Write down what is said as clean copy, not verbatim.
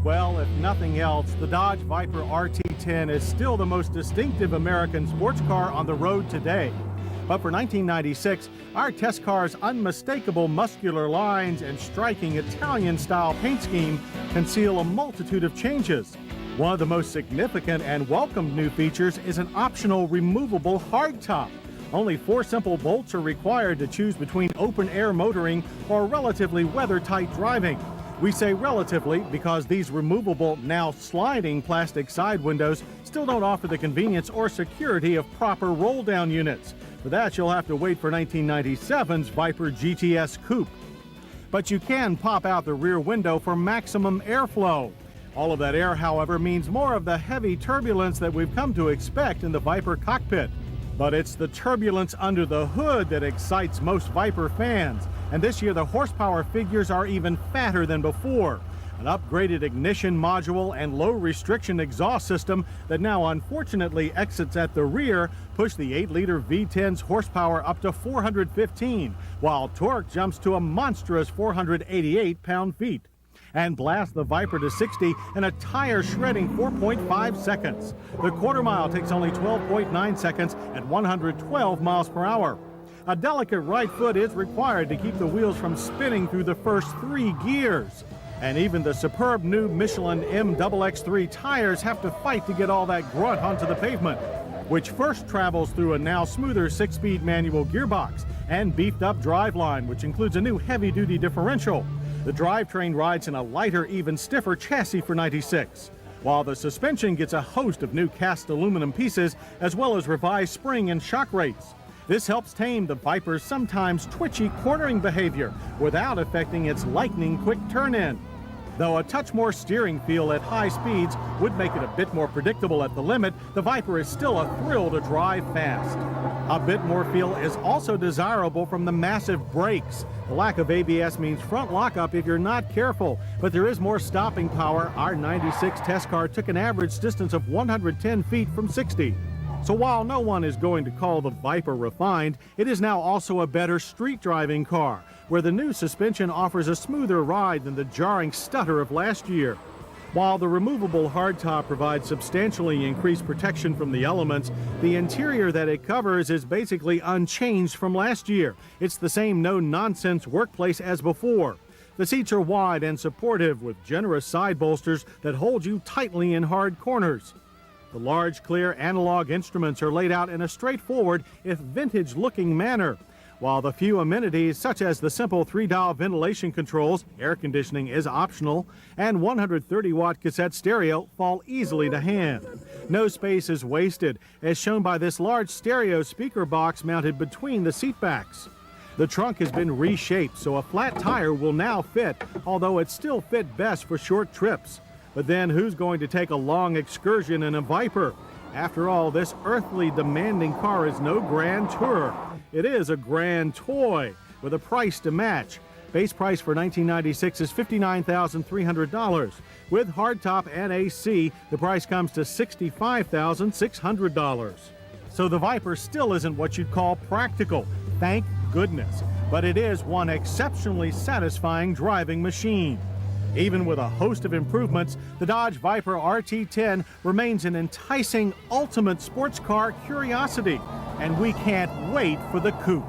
Well, if nothing else, the Dodge Viper RT10 is still the most distinctive American sports car on the road today. But for 1996, our test car's unmistakable muscular lines and striking Italian-style paint scheme conceal a multitude of changes. One of the most significant and welcomed new features is an optional removable hardtop. Only 4 simple bolts are required to choose between open-air motoring or relatively weather-tight driving. We say relatively because these removable, now sliding plastic side windows still don't offer the convenience or security of proper roll-down units. For that, you'll have to wait for 1997's Viper GTS Coupe. But you can pop out the rear window for maximum airflow. All of that air, however, means more of the heavy turbulence that we've come to expect in the Viper cockpit. But it's the turbulence under the hood that excites most Viper fans. And this year, the horsepower figures are even fatter than before. An upgraded ignition module and low restriction exhaust system that now unfortunately exits at the rear push the 8-liter V10's horsepower up to 415, while torque jumps to a monstrous 488 pound-feet, and blast the Viper to 60 in a tire-shredding 4.5 seconds. The quarter mile takes only 12.9 seconds at 112 miles per hour. A delicate right foot is required to keep the wheels from spinning through the first 3 gears. And even the superb new Michelin MXX3 tires have to fight to get all that grunt onto the pavement, which first travels through a now smoother 6-speed manual gearbox and beefed up driveline, which includes a new heavy-duty differential. The drivetrain rides in a lighter, even stiffer chassis for 96, while the suspension gets a host of new cast aluminum pieces as well as revised spring and shock rates. This helps tame the Viper's sometimes twitchy cornering behavior without affecting its lightning-quick turn-in. Though a touch more steering feel at high speeds would make it a bit more predictable at the limit, the Viper is still a thrill to drive fast. A bit more feel is also desirable from the massive brakes. The lack of ABS means front lockup if you're not careful, but there is more stopping power. Our 96 test car took an average distance of 110 feet from 60. So while no one is going to call the Viper refined, it is now also a better street driving car, where the new suspension offers a smoother ride than the jarring stutter of last year. While the removable hardtop provides substantially increased protection from the elements, the interior that it covers is basically unchanged from last year. It's the same no-nonsense workplace as before. The seats are wide and supportive with generous side bolsters that hold you tightly in hard corners. The large, clear analog instruments are laid out in a straightforward, if vintage-looking manner, while the few amenities, such as the simple 3-dial ventilation controls, air conditioning is optional, and 130-watt cassette stereo fall easily to hand. No space is wasted, as shown by this large stereo speaker box mounted between the seat backs. The trunk has been reshaped, so a flat tire will now fit, although it still fit best for short trips. But then who's going to take a long excursion in a Viper? After all, this earthly demanding car is no grand tour. It is a grand toy with a price to match. Base price for 1996 is $59,300. With hardtop and AC, the price comes to $65,600. So the Viper still isn't what you'd call practical, thank goodness. But it is one exceptionally satisfying driving machine. Even with a host of improvements, the Dodge Viper RT10 remains an enticing ultimate sports car curiosity, and we can't wait for the coupe.